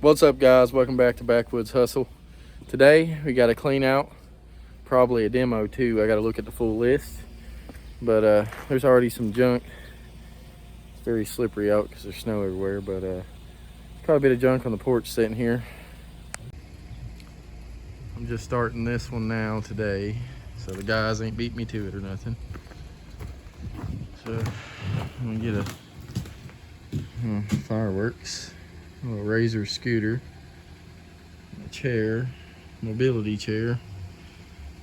What's up, guys? Welcome back to Backwoods Hustle. Today we got a clean out, probably a demo too. I got to look at the full list, but there's already some junk. It's very slippery out because there's snow everywhere, but quite a bit of junk on the porch sitting here. I'm just starting this one now today, so the guys ain't beat me to it or nothing. So I'm gonna get a fireworks, a little Razor scooter, a chair, mobility chair.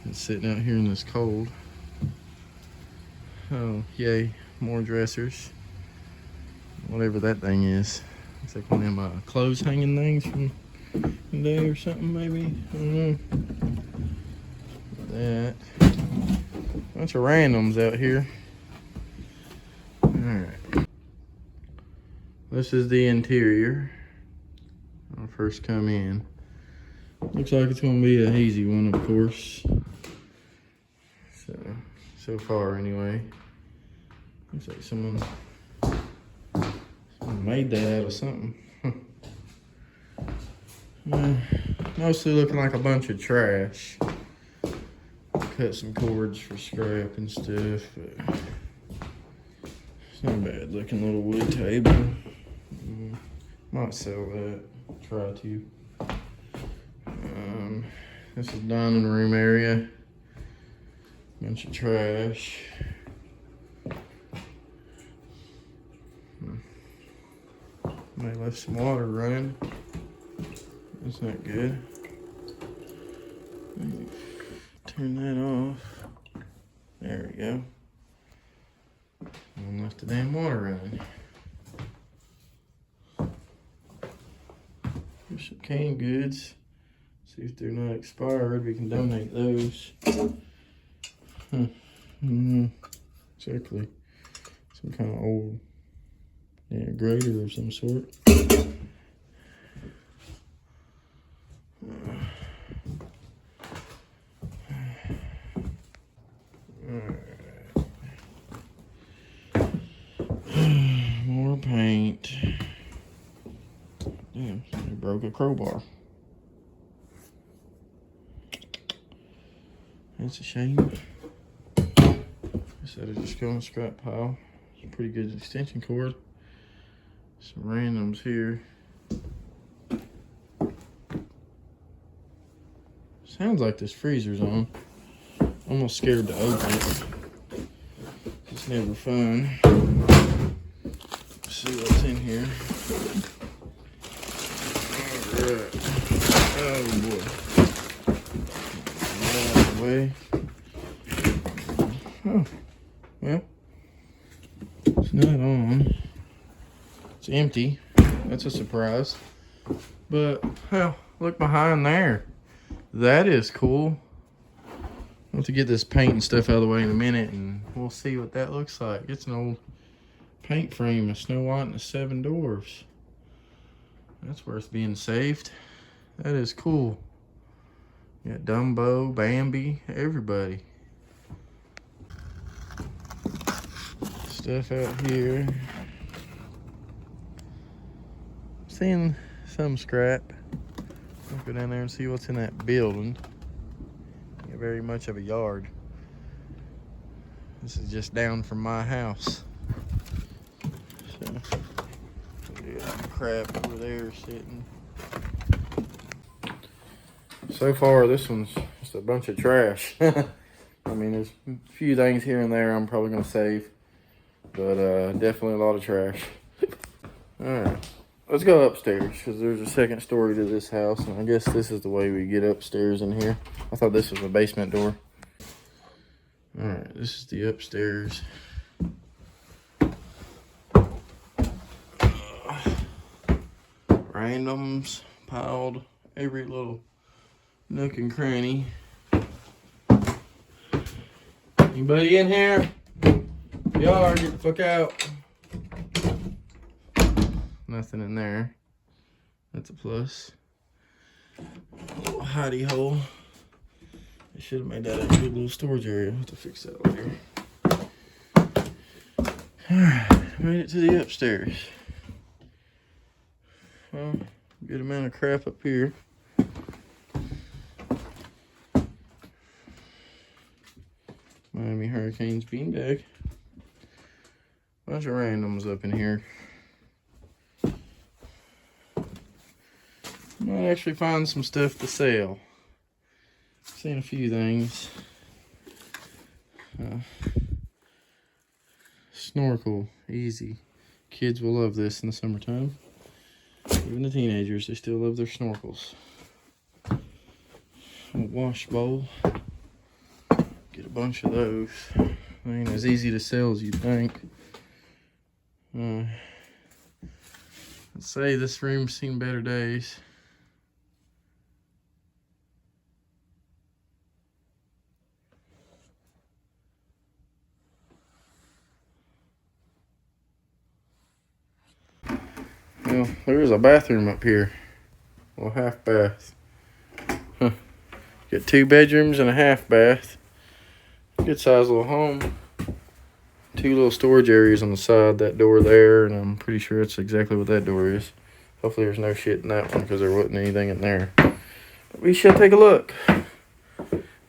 It's sitting out here in this cold. Oh, yay, more dressers. Whatever that thing is. Looks like one of them clothes hanging things from the day or something, maybe. I don't know. That. Bunch of randoms out here. Alright. This is the interior. When I first come in. Looks like it's going to be a hazy one, of course. So far anyway. Looks like someone made that out of something. Mostly looking like a bunch of trash. Cut some cords for scrap and stuff, but it's not a bad looking little wood table. Might sell that. Try to. This is dining room area. Bunch of trash. They left some water running. That's not good. Turn that off. There we go. And left the damn water running. Here's some canned goods. See if they're not expired. We can donate those. Exactly. Some kind of old grater of some sort. More paint. Damn, somebody broke a crowbar. That's a shame. Instead of just going to scrap pile. It's a pretty good extension cord. Some randoms here. Sounds like this freezer's on. Almost scared to open it. It's never fun. Let's see what's in here. Alright. Oh boy. Get out of the way. Oh. Well. It's not on. It's empty. That's a surprise. But, hell, look behind there. That is cool. I'll have to get this paint and stuff out of the way in a minute, and we'll see what that looks like. It's an old paint frame of Snow White and the Seven Dwarfs. That's worth being saved. That is cool. You got Dumbo, Bambi, everybody. Stuff out here. Seeing some scrap. Let's go down there and see what's in that building. Not very much of a yard. This is just down from my house. So, crap over there sitting. So far, this one's just a bunch of trash. I mean, there's a few things here and there I'm probably gonna save, but definitely a lot of trash. All right. Let's go upstairs, because there's a second story to this house, and I guess this is the way we get upstairs in here. I thought this was a basement door. Alright, this is the upstairs. Randoms piled every little nook and cranny. Anybody in here? Yard, get the fuck out. Nothing in there. That's a plus. A little hidey hole. I should have made that a good little storage area. I'll have to fix that later. Alright, made it to the upstairs. Well, Good amount of crap up here. Miami Hurricanes beanbag. Bunch of randoms up in here. Might actually find some stuff to sell. Seen a few things. Snorkel, easy. Kids will love this in the summertime. Even the teenagers, they still love their snorkels. A wash bowl. Get a bunch of those. Ain't as easy to sell as you'd think. I'd say this room's seen better days. Well, there is a bathroom up here. Well, half bath. Huh. Got 2 bedrooms and a half bath. Good size little home. 2 little storage areas on the side, that door there, and I'm pretty sure that's exactly what that door is. Hopefully there's no shit in that one because there wasn't anything in there. But we shall take a look. I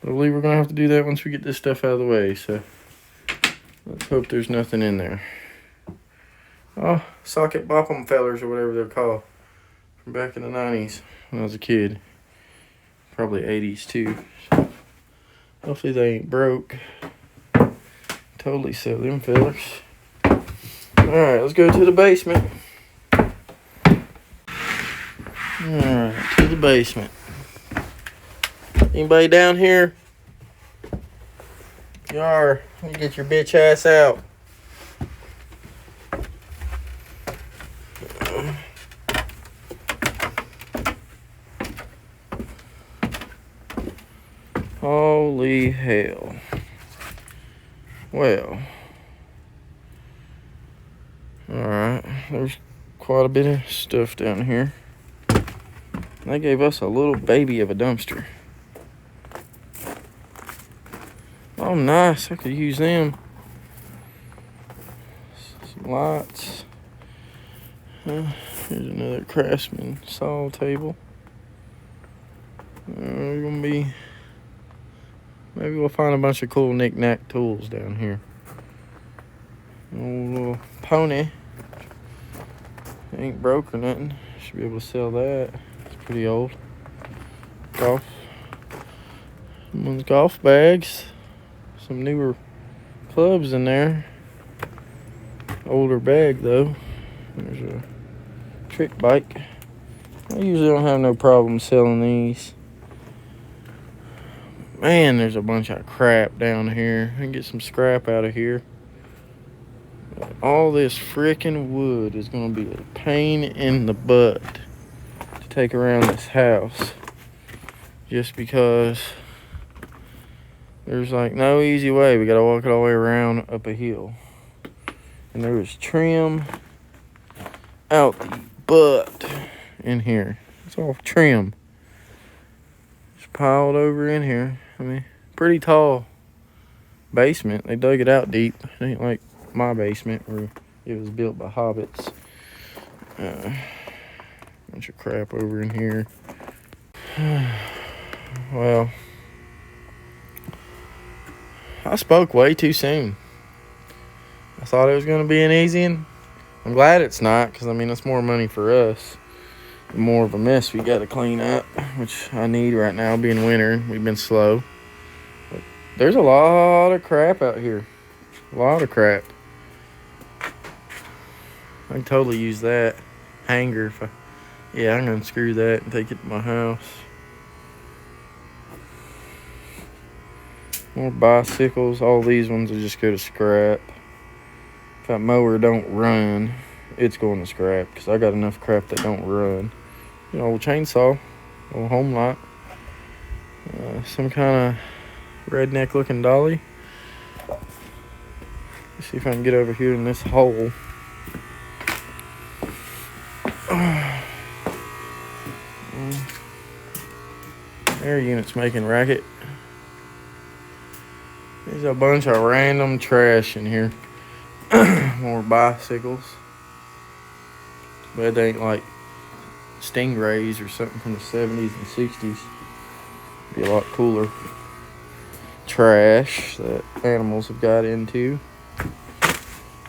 believe we're going to have to do that once we get this stuff out of the way, so let's hope there's nothing in there. Oh, socket boppum fellers or whatever they're called. From back in the 90s when I was a kid. Probably 80s too. So hopefully they ain't broke. Totally sell them fellers. Alright, let's go to the basement. Alright, to the basement. Anybody down here? You are. You get your bitch ass out. Holy hell. Well. Alright. There's quite a bit of stuff down here. They gave us a little baby of a dumpster. Oh, nice. I could use them. Some lights. Here's another Craftsman saw table. We're gonna be... Maybe we'll find a bunch of cool knick-knack tools down here. Old little pony. Ain't broke or nothing. Should be able to sell that. It's pretty old. Golf. Someone's golf bags. Some newer clubs in there. Older bag though. There's a trick bike. I usually don't have no problem selling these. Man, there's a bunch of crap down here. I can get some scrap out of here. All this freaking wood is going to be a pain in the butt to take around this house. Just because there's like no easy way. We got to walk it all the way around up a hill. And there is trim out the butt in here. It's all trim. It's piled over in here. I mean, pretty tall basement. They dug it out deep. It ain't like my basement where it was built by hobbits. Bunch of crap over in here. Well, I spoke way too soon. I thought it was going to be an easy one. I'm glad it's not, because I mean, it's more money for us. More of a mess we got to clean up, which I need right now, being winter. We've been slow. But there's a lot of crap out here. A lot of crap. I can totally use that hanger. Yeah, I'm going to screw that and take it to my house. More bicycles. All these ones will just go to scrap. If that mower don't run, it's going to scrap, because I got enough crap that don't run. You know, old chainsaw, old home lot, some kind of redneck looking dolly. Let's see if I can get over here in this hole. Air unit's making racket. There's a bunch of random trash in here. More bicycles. But they ain't like Stingrays or something from the 70s and 60s. Be a lot cooler. Trash that animals have got into.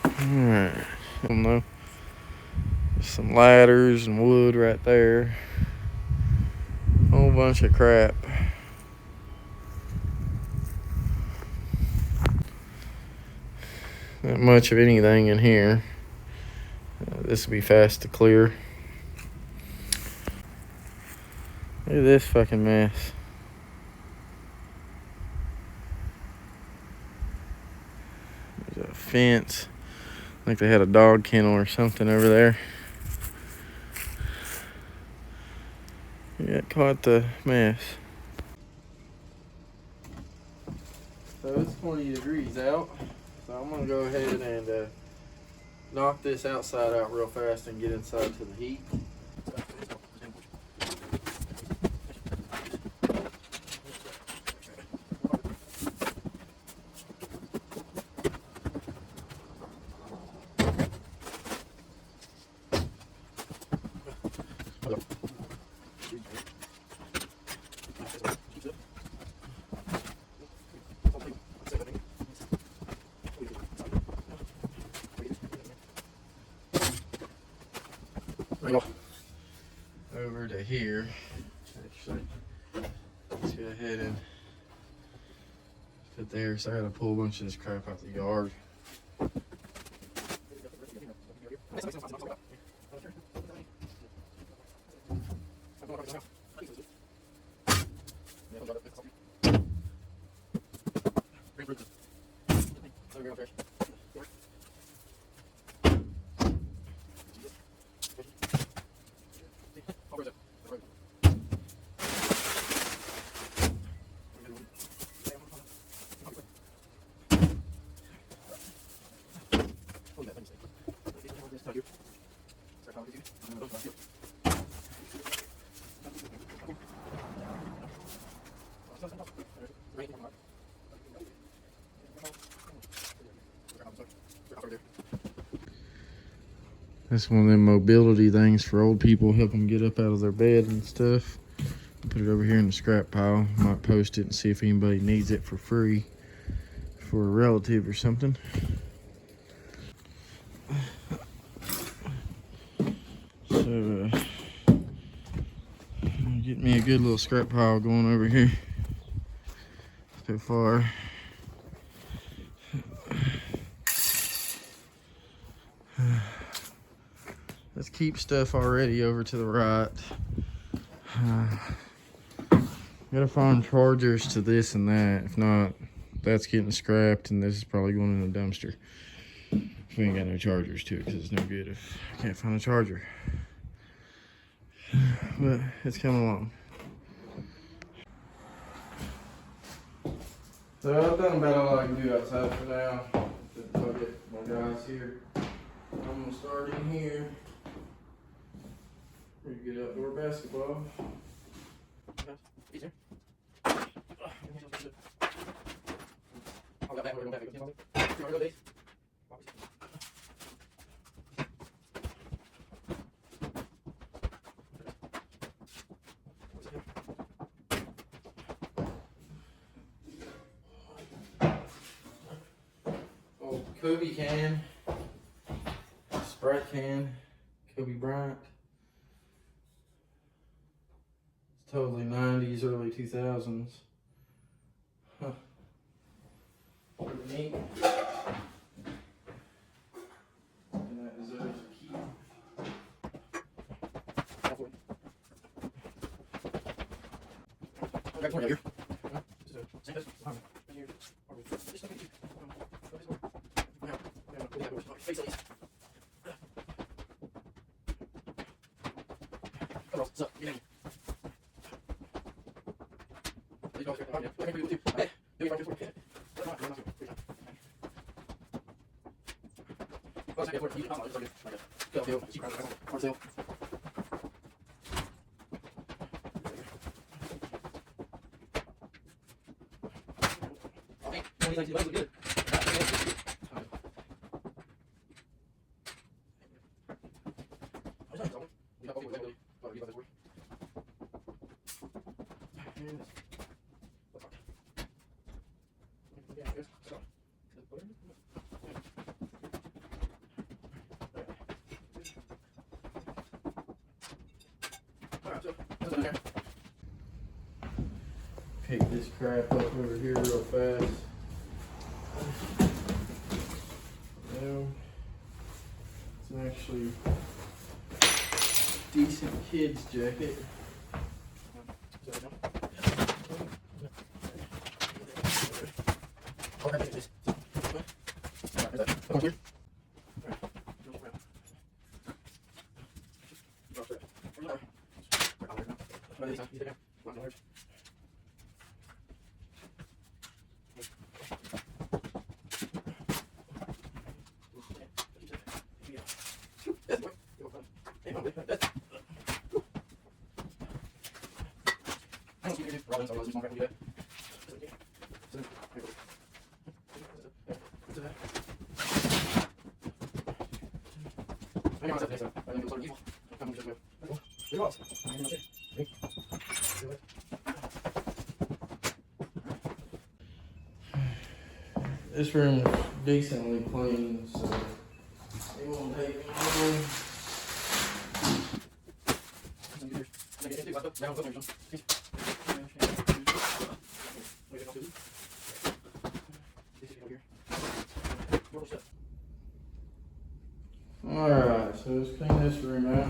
Alright, I don't know. There's some ladders and wood right there. Whole bunch of crap. Not much of anything in here. This will be fast to clear. Look at this fucking mess. There's a fence. Like they had a dog kennel or something over there. Yeah, caught the mess. So it's 20 degrees out. So I'm gonna go ahead and knock this outside out real fast and get inside to the heat. Over to here. Actually, let's go ahead and put there. So I gotta pull a bunch of this crap out the yard. That's one of them mobility things for old people, help them get up out of their bed and stuff. Put it over here in the scrap pile. Might post it and see if anybody needs it for free for a relative or something. So, get me a good little scrap pile going over here. So far. Let's keep stuff already over to the right. Gotta find chargers to this and that. If not, that's getting scrapped and this is probably going in the dumpster. If we ain't got no chargers to it, because it's no good if I can't find a charger. But it's coming along. So I've done about all I can do outside for now. I'll get my guys here. I'm gonna start in here. Pretty good outdoor basketball. Old Kobe can, Sprite can, Kobe Bryant. It's totally 90s, early 2000s. Huh. Pretty neat. And that deserves a key. Here. Pick this crap up over here real fast. Well, it's actually a decent kid's jacket. This room is decently clean, so it won't take me long. Alright, so let's clean this room out.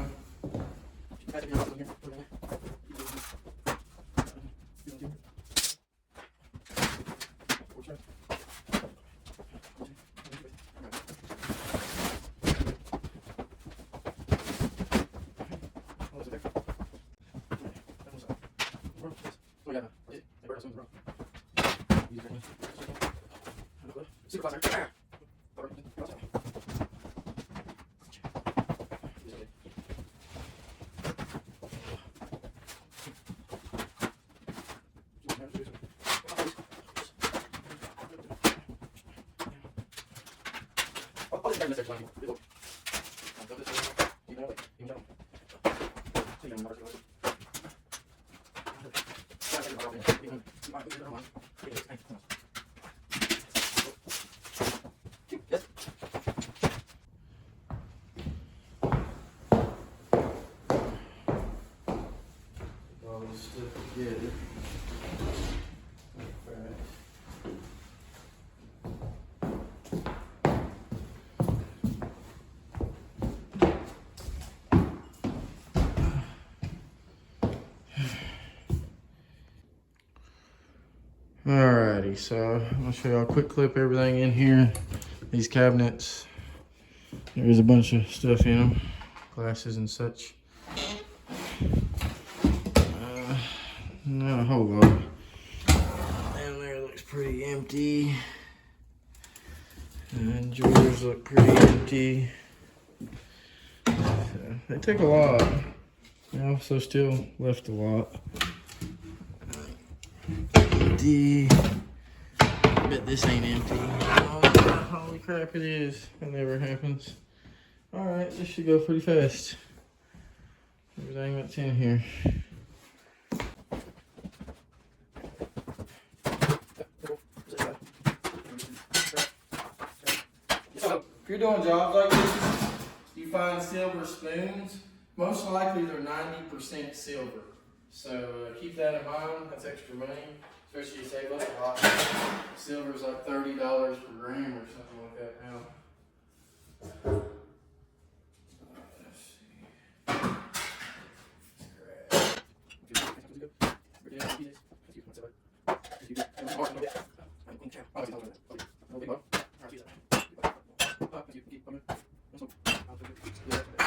All this stuff together. Alrighty, so I'll show y'all a quick clip everything in here. These cabinets, there's a bunch of stuff in them, glasses and such. Not a whole lot. Down there looks pretty empty. And drawers look pretty empty. So they took a lot. They also still left a lot. Empty. I bet this ain't empty. Oh, holy crap, it is. That never happens. Alright, this should go pretty fast. Everything that's in here. If you're doing jobs like this, you find silver spoons, most likely they're 90% silver. So keep that in mind, that's extra money, especially you save us a lot. Silver's like $30 per gram or something like that now.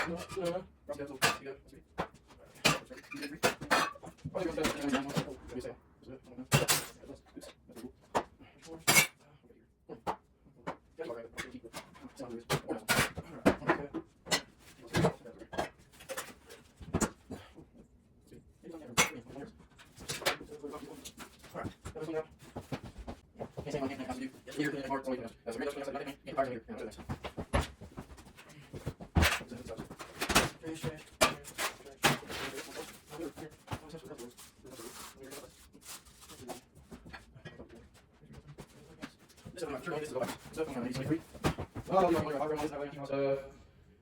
Let's see.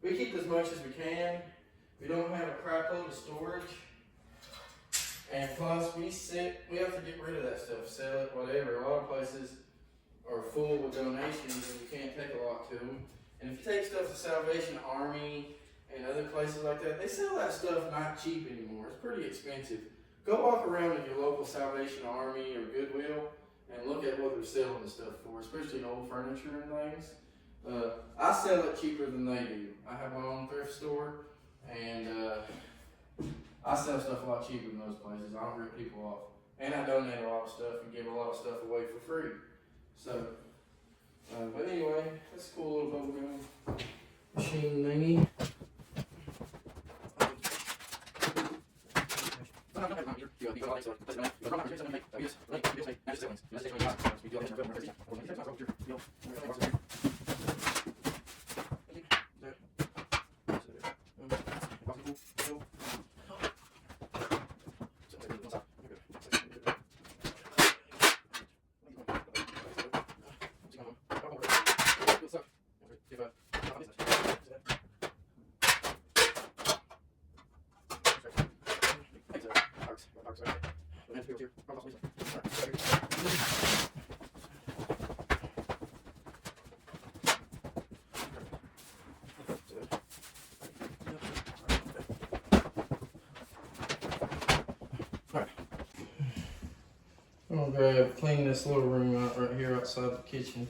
We keep as much as we can. We don't have a crap load of storage. And plus, we have to get rid of that stuff, sell it, whatever. A lot of places are full with donations and you can't take a lot to them. And if you take stuff to Salvation Army and other places like that, they sell that stuff not cheap anymore. It's pretty expensive. Go walk around in your local Salvation Army or Goodwill and look at what they're selling the stuff for, especially old furniture and things. I sell it cheaper than they do. I have my own thrift store, and I sell stuff a lot cheaper than those places. I don't rip people off. And I donate a lot of stuff and give a lot of stuff away for free. So, but anyway, that's a cool little bubblegum machine thingy. I'm gonna clean this little room out right here outside the kitchen.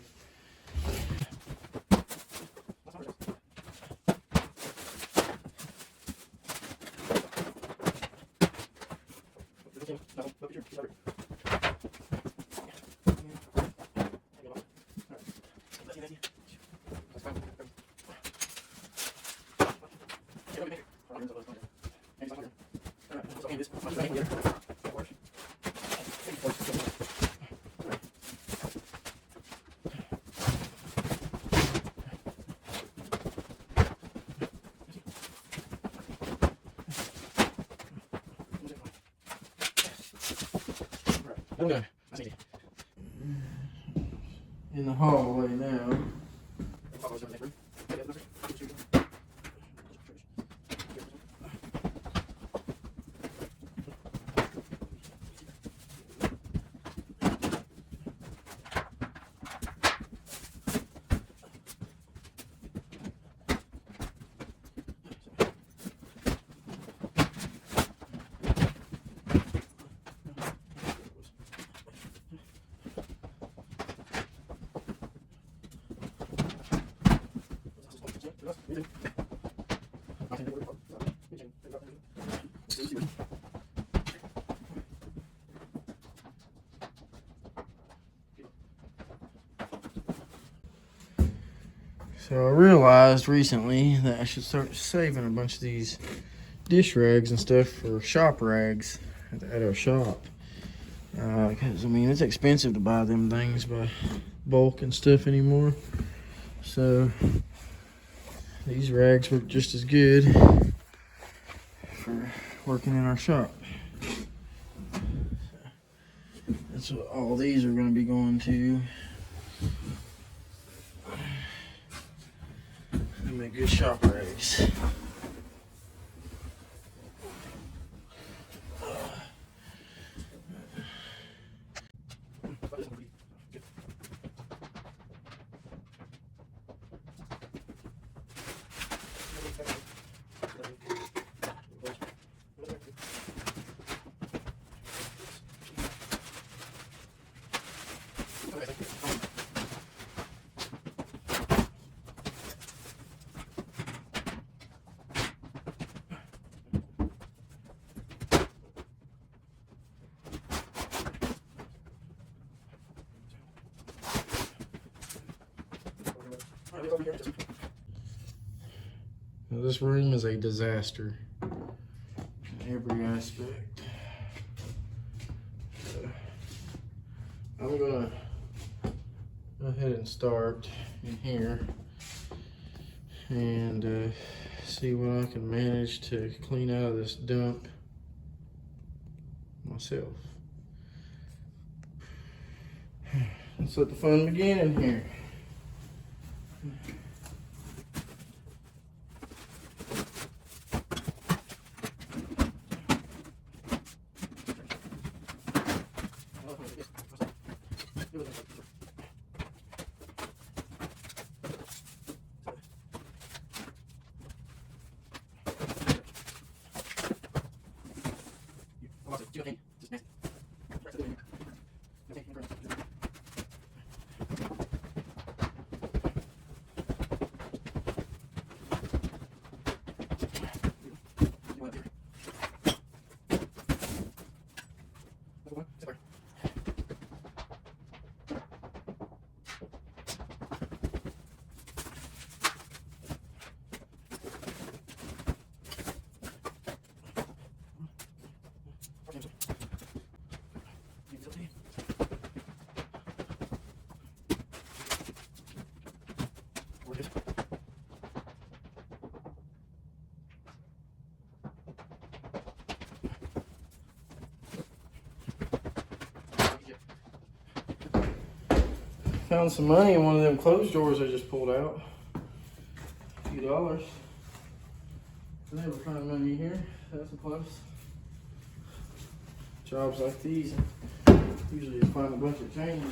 Okay. In the hallway now. So I realized recently that I should start saving a bunch of these dish rags and stuff for shop rags at our shop. Because, I mean, it's expensive to buy them things by bulk and stuff anymore. So these rags work just as good for working in our shop. That's what all these are going to be going to. They make good shop rags. Now this room is a disaster in every aspect. I'm gonna go ahead and start in here and see what I can manage to clean out of this dump myself. Let's let the fun begin in here. Found some money in one of them clothes drawers I just pulled out. A few dollars. I never find money here. That's a plus. Jobs like these, usually you find a bunch of change.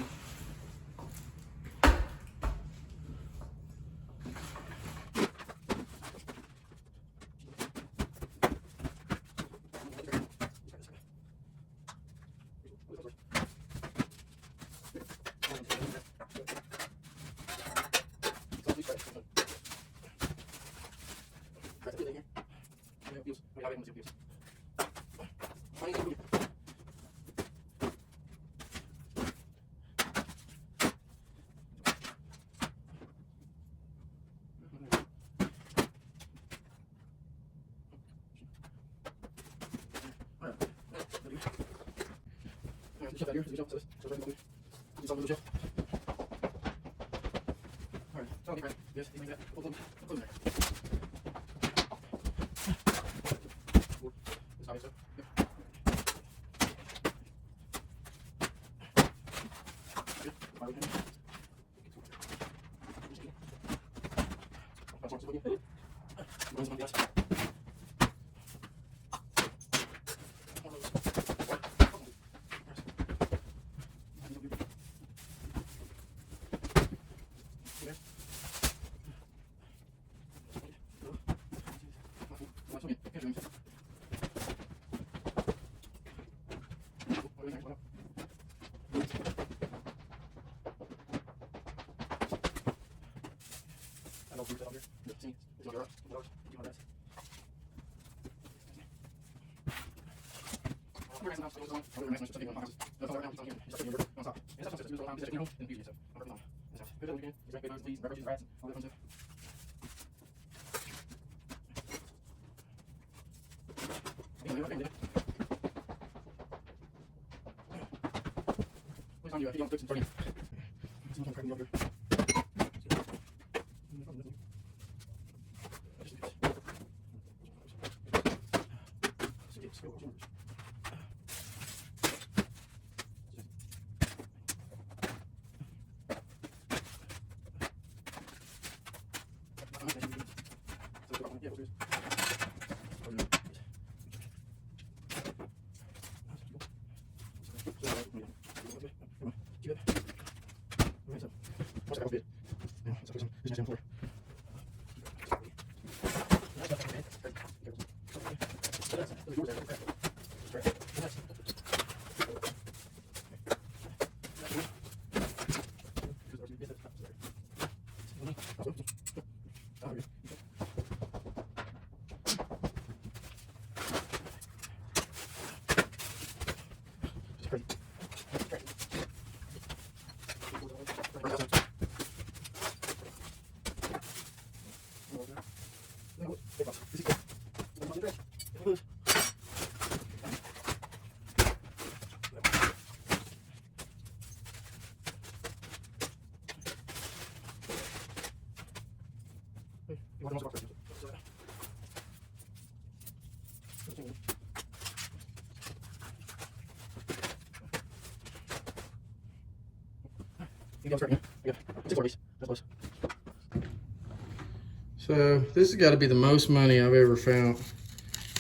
So this has got to be the most money I've ever found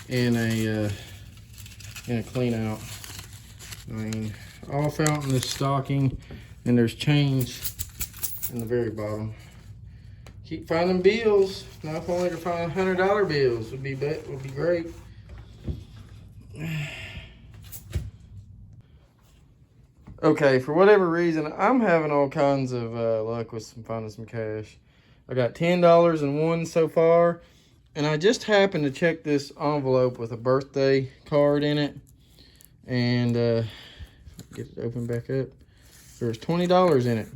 in a clean out. I mean, all found in this stocking, and there's change in the very bottom. Keep finding bills. Now if only could find $100 bills would be great. Okay, for whatever reason, I'm having all kinds of luck with finding some cash. I got $10 in one so far, and I just happened to check this envelope with a birthday card in it, and get it open back up. There's $20 in it.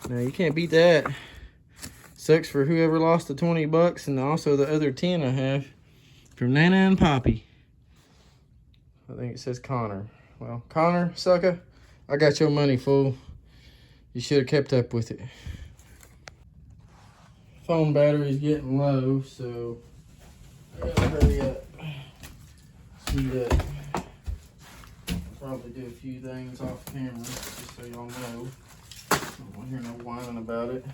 Now you can't beat that. Sucks for whoever lost the 20 bucks and also the other 10 I have from Nana and Poppy. I think it says Connor. Well, Connor, sucker, I got your money, fool. You should have kept up with it. Phone battery's getting low, so I gotta hurry up. Speed up. Probably do a few things off camera, just so y'all know. I don't want to hear no whining about it.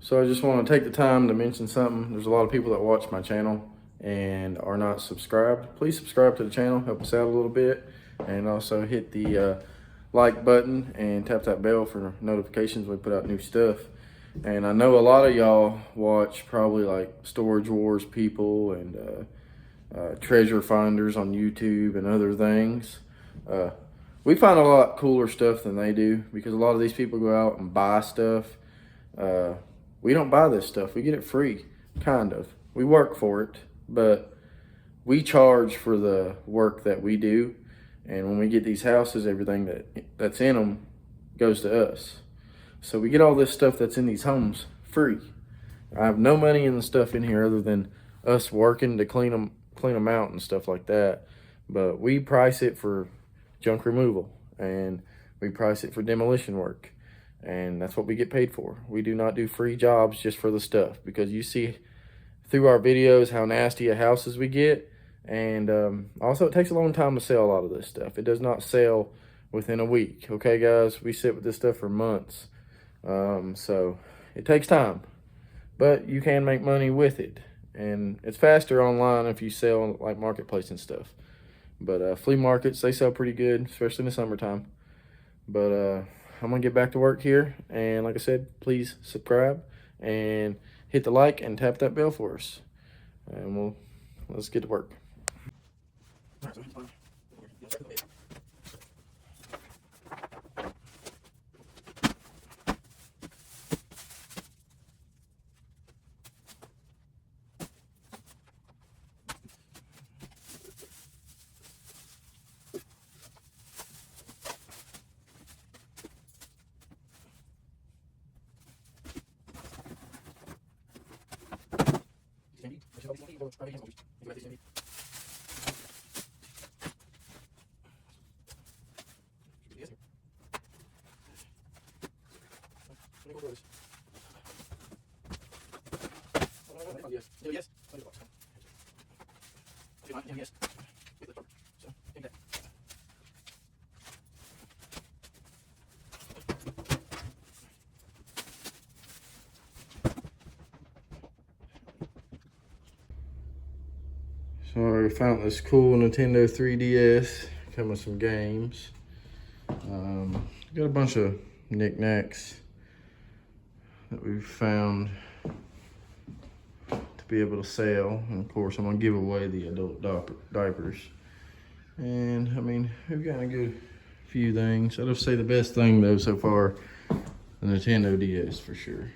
So I just want to take the time to mention something. There's a lot of people that watch my channel and are not subscribed. Please subscribe to the channel, help us out a little bit, and also hit the like button and tap that bell for notifications when we put out new stuff. And I know a lot of y'all watch probably like Storage Wars people and treasure finders on YouTube and other things. We find a lot cooler stuff than they do because a lot of these people go out and buy stuff. We don't buy this stuff. We get it free, kind of. We work for it, but we charge for the work that we do. And when we get these houses, everything that's in them goes to us. So we get all this stuff that's in these homes free. I have no money in the stuff in here other than us working to clean them out and stuff like that. But we price it for junk removal and we price it for demolition work. And that's what we get paid for. We do not do free jobs just for the stuff, because you see through our videos how nasty a houses we get. And also it takes a long time to sell a lot of this stuff. It does not sell within a week. Okay, guys, we sit with this stuff for months. So it takes time, but you can make money with it. And it's faster online if you sell like marketplace and stuff. But flea markets, they sell pretty good, especially in the summertime. But I'm gonna get back to work here, and like I said, please subscribe and hit the like and tap that bell for us, and let's get to work. So I found this cool Nintendo 3DS. Come with some games. Got a bunch of knickknacks that we've found to be able to sell. And of course, I'm gonna give away the adult diapers. And I mean, we've got a good few things. I'd say the best thing though so far, the Nintendo DS for sure.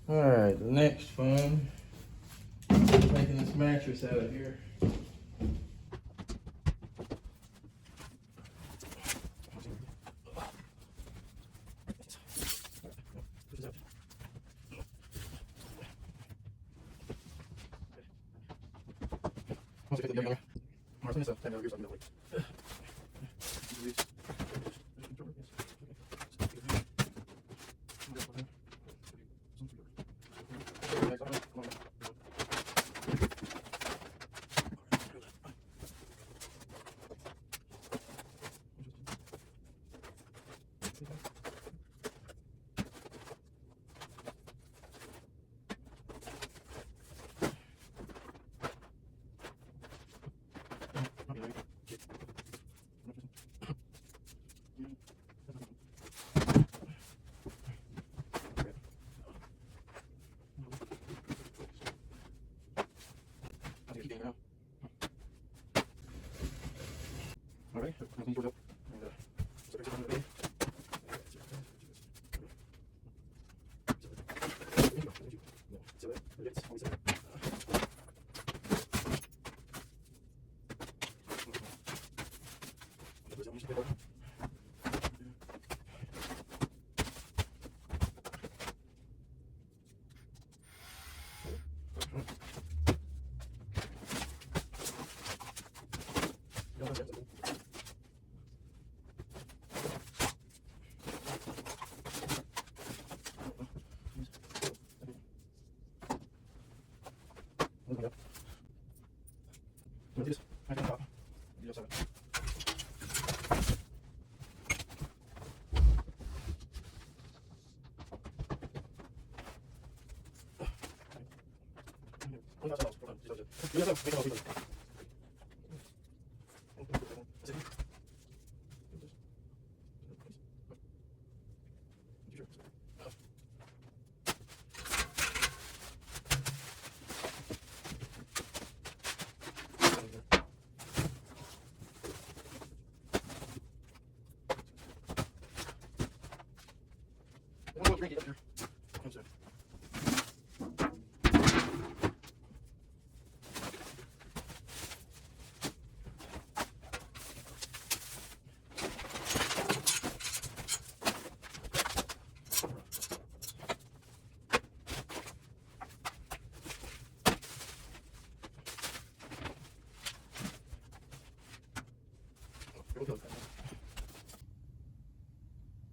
All right, the next fun, making this mattress out of here.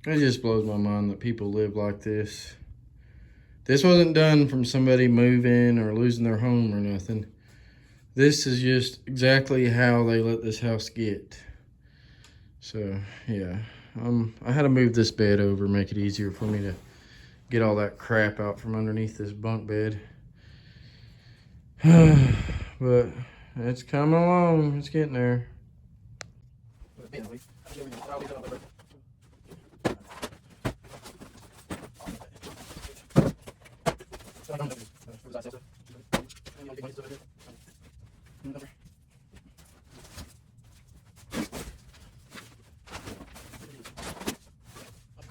It just blows my mind that people live like this. This wasn't done from somebody moving or losing their home or nothing. This is just exactly how they let this house get. So, yeah. I had to move this bed over, make it easier for me to get all that crap out from underneath this bunk bed. But it's coming along. It's getting there.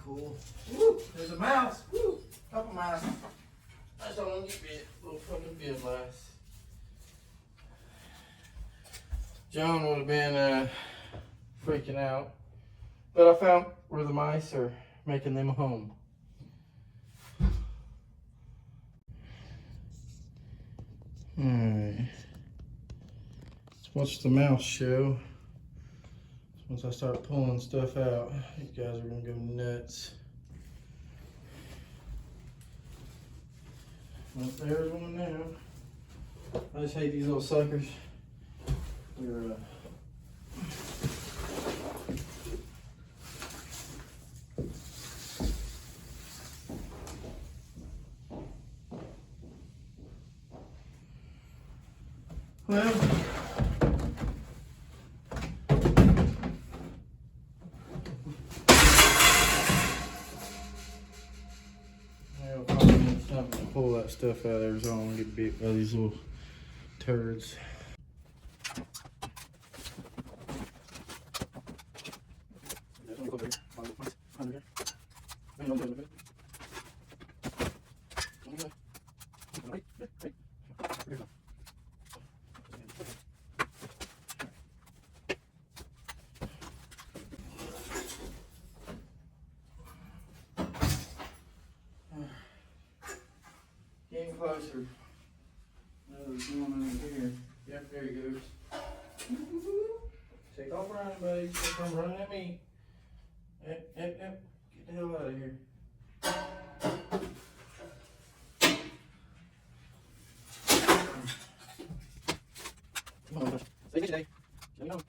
Cool. Woo, there's a mouse. Woo, couple mice. That's all I'm gonna get. Little fucking field mice. John would have been freaking out, but I found where the mice are making them a home. Alright, let's watch the mouse show. Once I start pulling stuff out, you guys are gonna go nuts. Well, there's one now. I just hate these little suckers. They're well, I'll probably need something to pull that stuff out of there so I don't get bit by these little turds. Getting closer. No, there's one over here. Yep, there he goes. Take off running, buddy. Come running at me. Yep, yep, yep. Get the hell out of here. Come on, stay today. Let me know.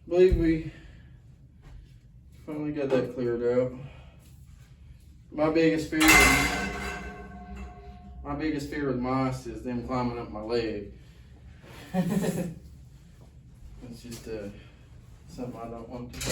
Believe we finally got that cleared out. My biggest fear with mice is them climbing up my leg. It's just something I don't want to do.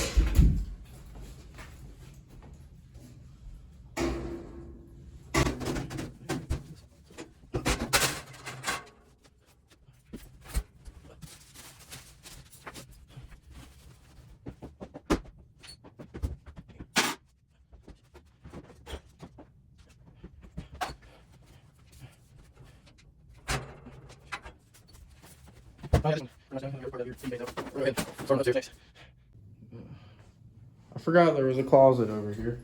I forgot there was a closet over here.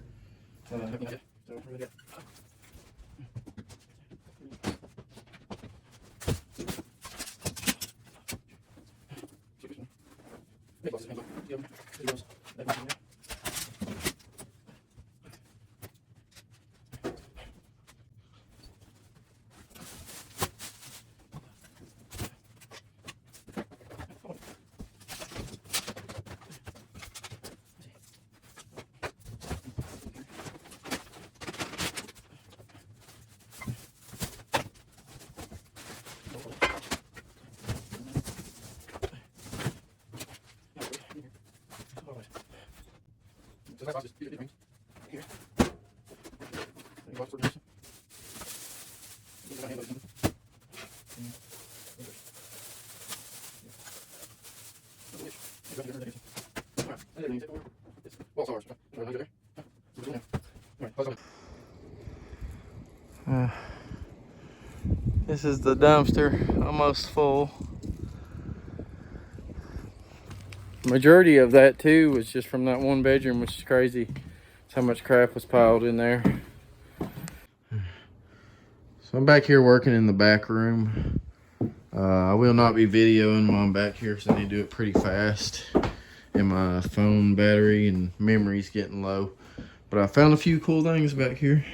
This is the dumpster, almost full. Majority of that too was just from that one bedroom, which is crazy. That's how much crap was piled in there. So I'm back here working in the back room. I will not be videoing while I'm back here because I need to do it pretty fast. And my phone battery and memory's getting low. But I found a few cool things back here.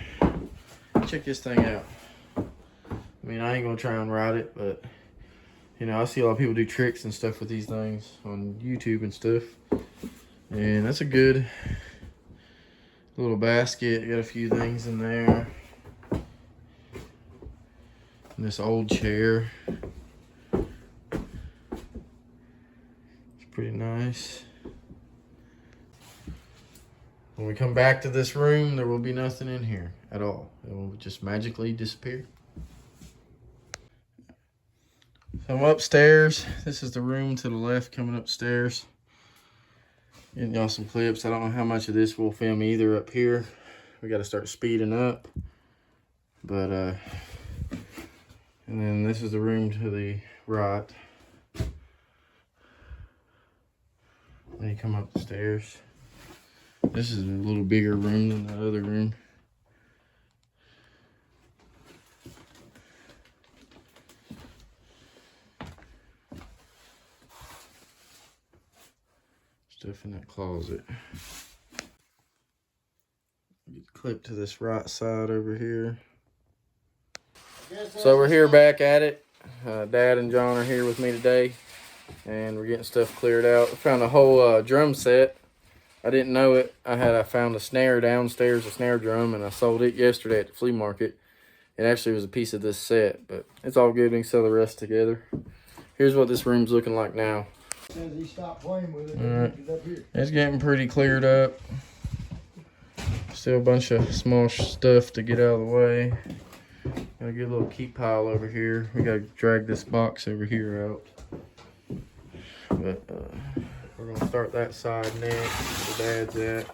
Check this thing out. I mean, I ain't gonna try and ride it, but you know, I see a lot of people do tricks and stuff with these things on YouTube and stuff. And that's a good little basket. Got a few things in there. And this old chair. It's pretty nice. When we come back to this room, there will be nothing in here at all. It will just magically disappear. So I'm upstairs. This is the room to the left coming upstairs. Getting y'all some clips. I don't know how much of this we'll film either up here. We got to start speeding up. But, and then this is the room to the right. Then you come up the stairs. This is a little bigger room than the other room. Stuff in that closet. Get the clip to this right side over here. So we're here back at it. Dad and John are here with me today, and we're getting stuff cleared out. I found a whole drum set. I didn't know it. I found a snare downstairs, a snare drum, and I sold it yesterday at the flea market. It actually was a piece of this set, but it's all good. We can sell the rest together. Here's what this room's looking like now. Says he stopped playing with it. All right. He's up here. It's getting pretty cleared up. Still a bunch of small stuff to get out of the way. Got a good little keep pile over here. We gotta drag this box over here out. But we're gonna start that side next, where Dad's at.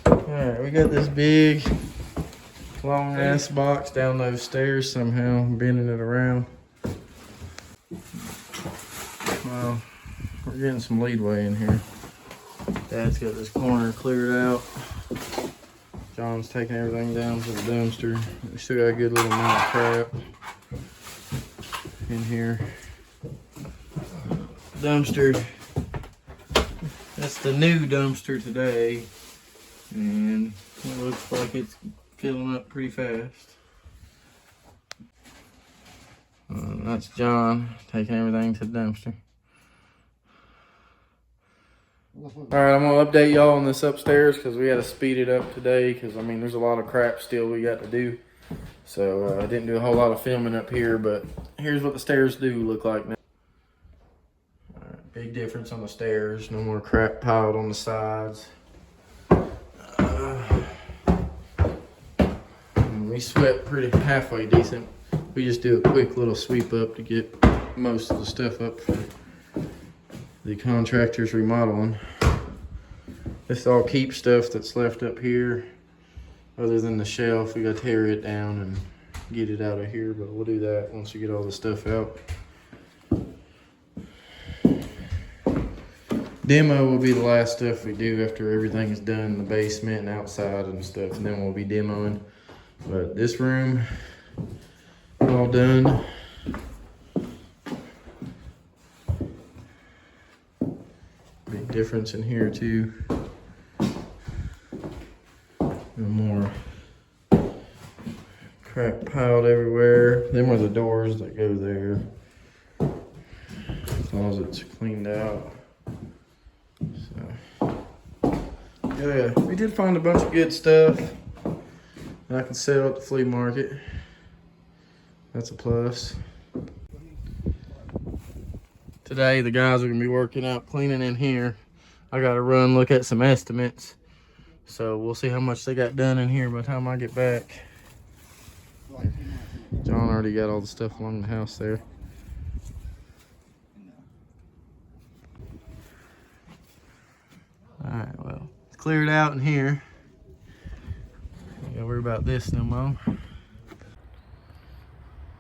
Alright, we got this big, long ass box down those stairs somehow, bending it around. Well, we're getting some leadway in here. Dad's got this corner cleared out. John's taking everything down to the dumpster. We still got a good little amount of crap in here. Dumpster. That's the new dumpster today. And it looks like it's filling up pretty fast. That's John taking everything to the dumpster. Alright, I'm going to update y'all on this upstairs because we had to speed it up today because, I mean, there's a lot of crap still we got to do. So, I didn't do a whole lot of filming up here, but here's what the stairs do look like now. Alright, big difference on the stairs. No more crap piled on the sides. We swept pretty halfway decent. We just do a quick little sweep up to get most of the stuff up for the contractor's remodeling. This all keep stuff that's left up here. Other than the shelf, we gotta tear it down and get it out of here, but we'll do that once we get all the stuff out. Demo will be the last stuff we do after everything's done in the basement and outside and stuff, and then we'll be demoing. But this room, all done. Big difference in here too. And more crap piled everywhere. Them are the doors that go there. Closet's cleaned out. So, yeah, we did find a bunch of good stuff that I can sell at the flea market. That's a plus. Today, the guys are gonna be working out cleaning in here. I gotta run, look at some estimates. So we'll see how much they got done in here by the time I get back. John already got all the stuff along the house there. Alright, well, it's cleared out in here. Don't gotta worry about this no more.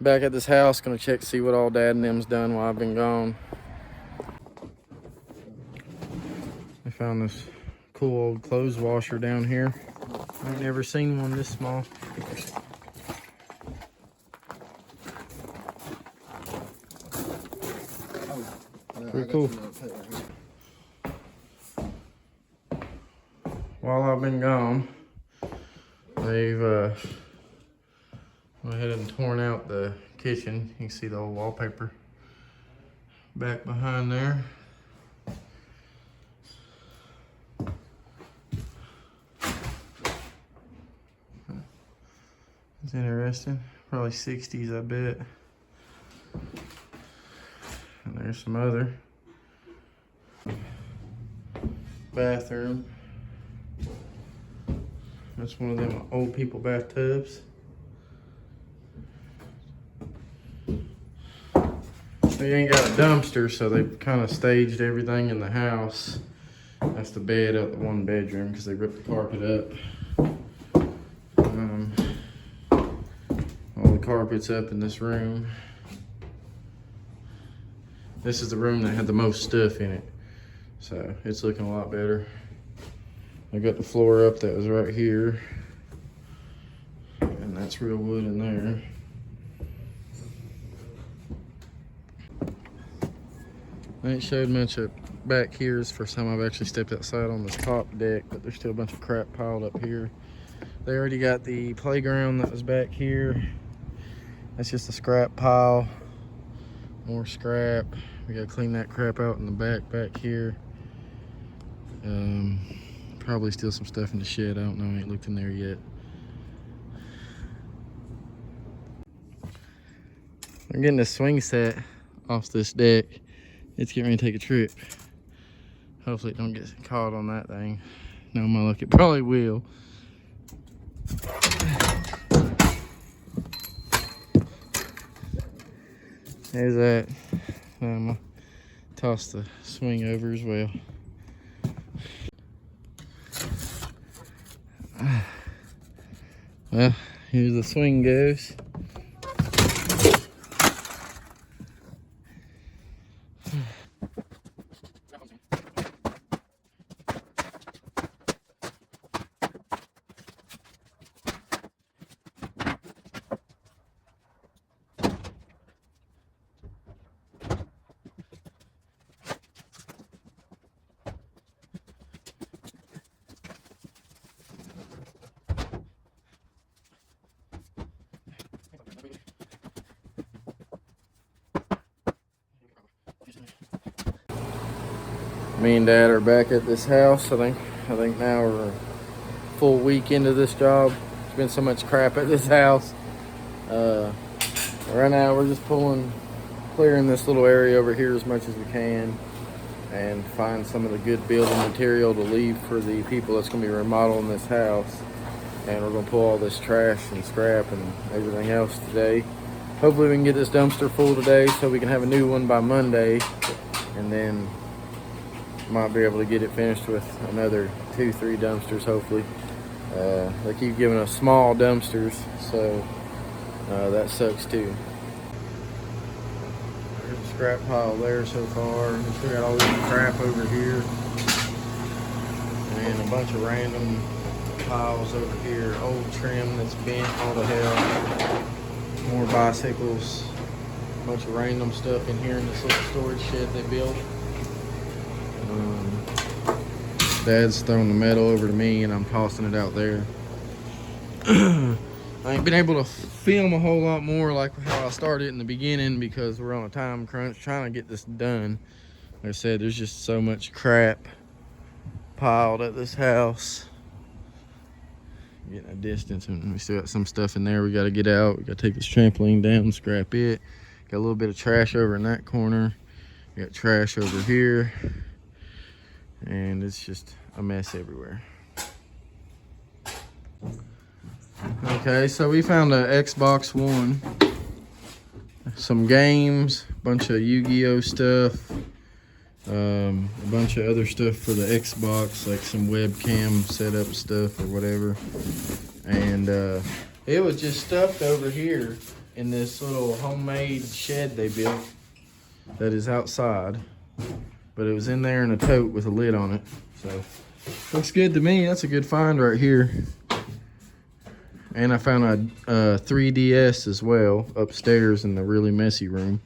Back at this house, gonna check to see what all Dad and them's done while I've been gone. I found this cool old clothes washer down here. I've never seen one this small. Pretty cool. While I've been gone, they've went ahead and torn out the kitchen. You can see the old wallpaper back behind there. It's interesting. Probably 60s, I bet. And there's some other bathroom. That's one of them old people bathtubs. They ain't got a dumpster, so they kind of staged everything in the house. That's the bed out the one bedroom because they ripped the carpet up. All the carpet's up in this room. This is the room that had the most stuff in it, so it's looking a lot better. I got the floor up that was right here, and that's real wood in there. I ain't showed much of back here. It's the first time I've actually stepped outside on this top deck, but there's still a bunch of crap piled up here. They already got the playground that was back here. That's just a scrap pile. More scrap. We gotta clean that crap out in the back here. Probably still some stuff in the shed. I don't know, I ain't looked in there yet. I'm getting a swing set off this deck. It's getting ready to take a trip. Hopefully it don't get caught on that thing. No, my luck, it probably will. There's that. I'm gonna toss the swing over as well. Well, here the swing goes. Me and Dad are back at this house. I think now we're a full week into this job. There's been so much crap at this house. Right now we're just clearing this little area over here as much as we can and find some of the good building material to leave for the people that's going to be remodeling this house. And we're going to pull all this trash and scrap and everything else today. Hopefully we can get this dumpster full today so we can have a new one by Monday, and then might be able to get it finished with another 2-3 dumpsters hopefully. They keep giving us small dumpsters, so that sucks too. There's a scrap pile there so far. We still got all this crap over here. man, a bunch of random piles over here. Old trim that's bent all to hell. More bicycles. A bunch of random stuff in here in this little storage shed they built. Dad's throwing the metal over to me and I'm tossing it out there. I ain't been able to film a whole lot more like how I started in the beginning because we're on a time crunch trying to get this done. Like I said, there's just so much crap piled at this house. Getting a distance, and we still got some stuff in there we got to get out. We got to take this trampoline down and scrap it. Got a little bit of trash over in that corner. We got trash over here. And it's just a mess everywhere. Okay, so we found a Xbox One, some games, a bunch of Yu-Gi-Oh stuff, a bunch of other stuff for the Xbox, like some webcam setup stuff or whatever. And it was just stuffed over here in this little homemade shed they built that is outside. But it was in there in a tote with a lid on it. So, looks good to me. That's a good find right here. And I found a 3DS as well upstairs in the really messy room.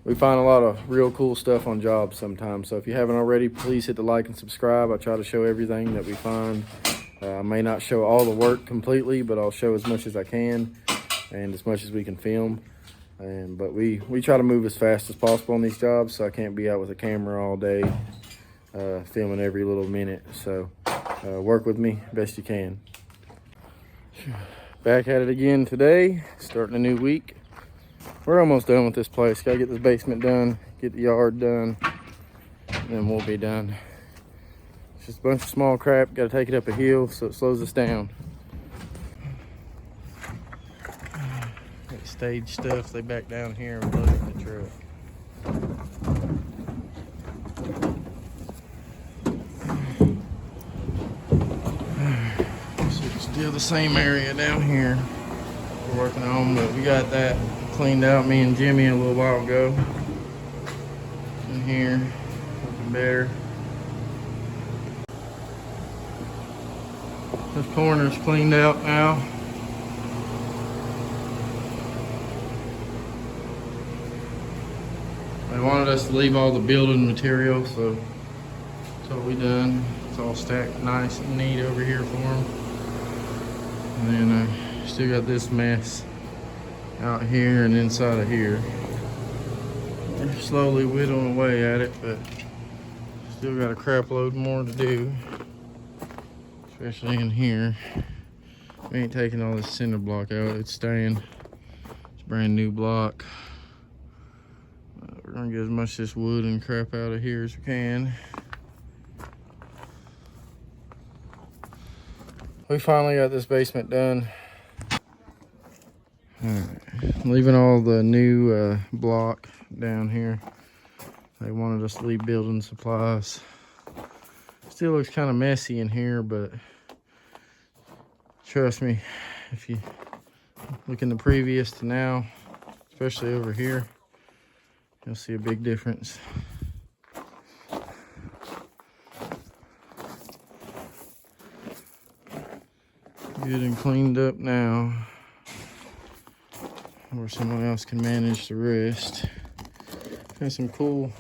We find a lot of real cool stuff on jobs sometimes. So if you haven't already, please hit the like and subscribe. I try to show everything that we find. I may not show all the work completely, but I'll show as much as I can and as much as we can film. But we try to move as fast as possible on these jobs, so I can't be out with a camera all day filming every little minute. So work with me best you can. Back at it again today, starting a new week. We're almost done with this place. Gotta get this basement done, get the yard done, and then we'll be done. It's just a bunch of small crap. Gotta take it up a hill so it slows us down. Stage stuff, they back down here and load it in the truck. So it's still the same area down here we're working on, but we got that cleaned out, me and Jimmy, a little while ago. In here, looking better. This corner's cleaned out now. They wanted us to leave all the building material, so that's what we done. It's all stacked nice and neat over here for them. And then I still got this mess out here and inside of here. They're slowly whittling away at it, but still got a crap load more to do, especially in here. We ain't taking all this cinder block out, it's staying. It's a brand new block. We're gonna get as much of this wood and crap out of here as we can. We finally got this basement done. Alright, leaving all the new block down here. They wanted us to leave building supplies. Still looks kind of messy in here, but trust me, if you look in the previous to now, especially over here, you'll see a big difference. Good and cleaned up now, or someone else can manage the rest. Got some cool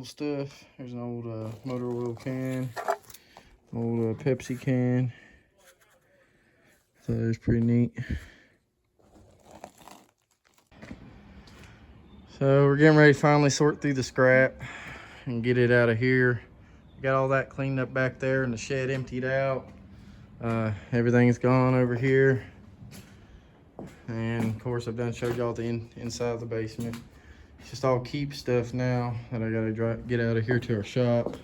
stuff. There's an old motor oil can, old Pepsi can. So that's pretty neat. So we're getting ready to finally sort through the scrap and get it out of here. Got all that cleaned up back there and the shed emptied out. Everything's gone over here. And of course I've done showed y'all the inside of the basement. It's just all keep stuff now that I gotta get out of here to our shop.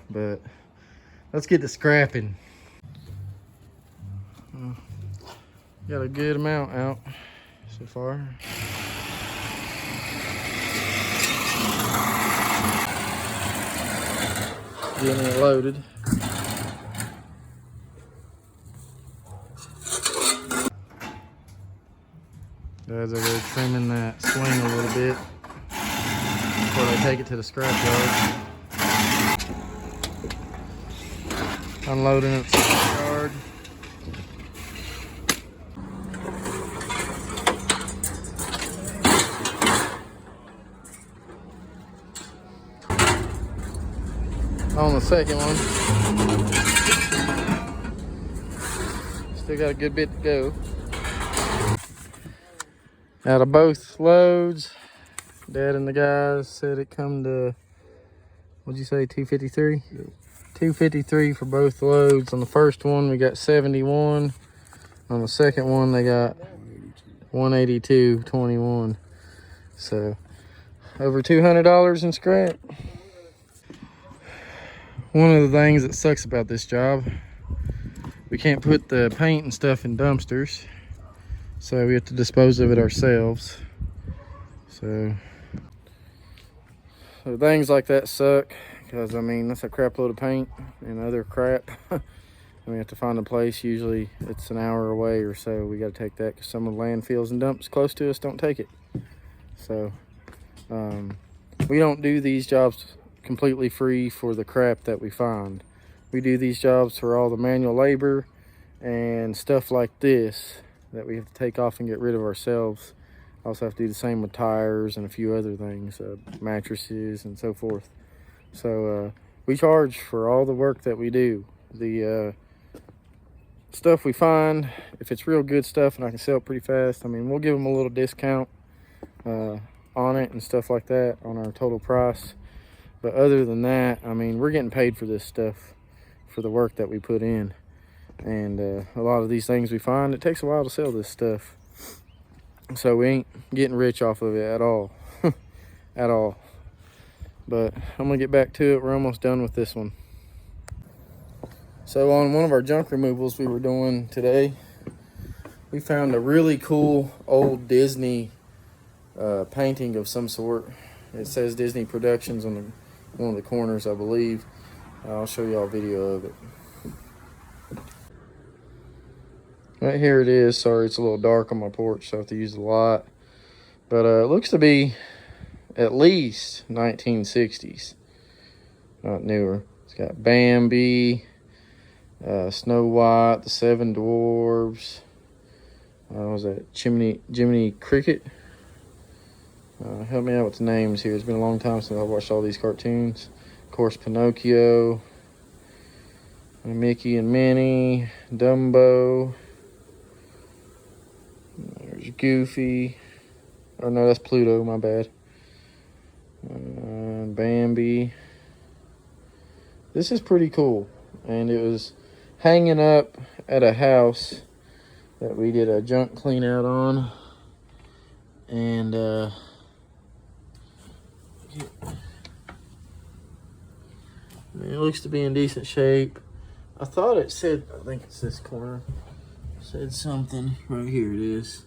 But let's get to scrapping. Got a good amount out so far. Getting it loaded. Dad's over there trimming that swing a little bit. before they take it to the scrap yard. Unloading at the scrap yard. On the second one. Still got a good bit to go. Out of both loads, Dad and the guys said it come to, what'd you say, 253? Yeah. 253 for both loads. On the first one, we got 71. On the second one, they got 182.21. So, over $200 in scrap. One of the things that sucks about this job, we can't put the paint and stuff in dumpsters, so we have to dispose of it ourselves. So things like that suck, because I mean, that's a crap load of paint and other crap. And we have to find a place. Usually it's an hour away or so. We got to take that because some of the landfills and dumps close to us don't take it. So we don't do these jobs completely free for the crap that we find. We do these jobs for all the manual labor and stuff like this that we have to take off and get rid of ourselves. Also have to do the same with tires and a few other things, mattresses and so forth. So we charge for all the work that we do. The stuff we find, if it's real good stuff and I can sell it pretty fast, I mean, we'll give them a little discount on it and stuff like that on our total price. But other than that, I mean, we're getting paid for this stuff, for the work that we put in. And a lot of these things we find, it takes a while to sell this stuff. So we ain't getting rich off of it at all. At all. But I'm gonna get back to it. We're almost done with this one. So on one of our junk removals we were doing today, we found a really cool old Disney painting of some sort. It says Disney Productions on one of the corners, I believe. I'll show y'all a video of it. Right here it is. Sorry, it's a little dark on my porch, so I have to use the light. But it looks to be at least 1960s, not newer. It's got Bambi, Snow White, the Seven Dwarves. What was that? Jiminy Cricket. Help me out with the names here. It's been a long time since I've watched all these cartoons. Of course, Pinocchio, Mickey and Minnie, Dumbo. There's Goofy. Oh no, that's Pluto, my bad. Bambi. This is pretty cool. And it was hanging up at a house that we did a junk clean out on. And it looks to be in decent shape. I thought it said, I think it's this corner, said something. Right here it is.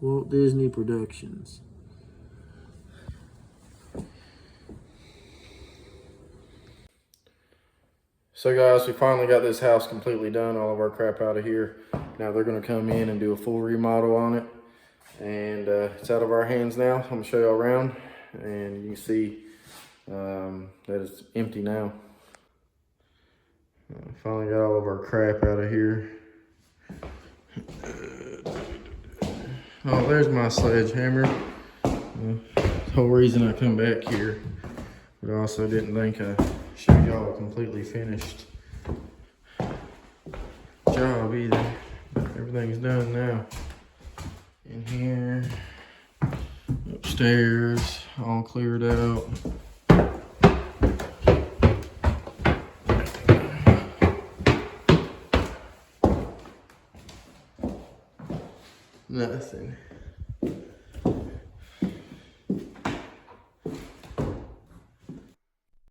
Walt Disney Productions. So guys, we finally got this house completely done, all of our crap out of here. Now they're gonna come in and do a full remodel on it. And it's out of our hands now. I'm gonna show you all around and you can see that it's empty now. Finally got all of our crap out of here. Oh, there's my sledgehammer. The whole reason I come back here. But I also didn't think I showed y'all a completely finished job either. But everything's done now. In here, upstairs, all cleared out. Nothing.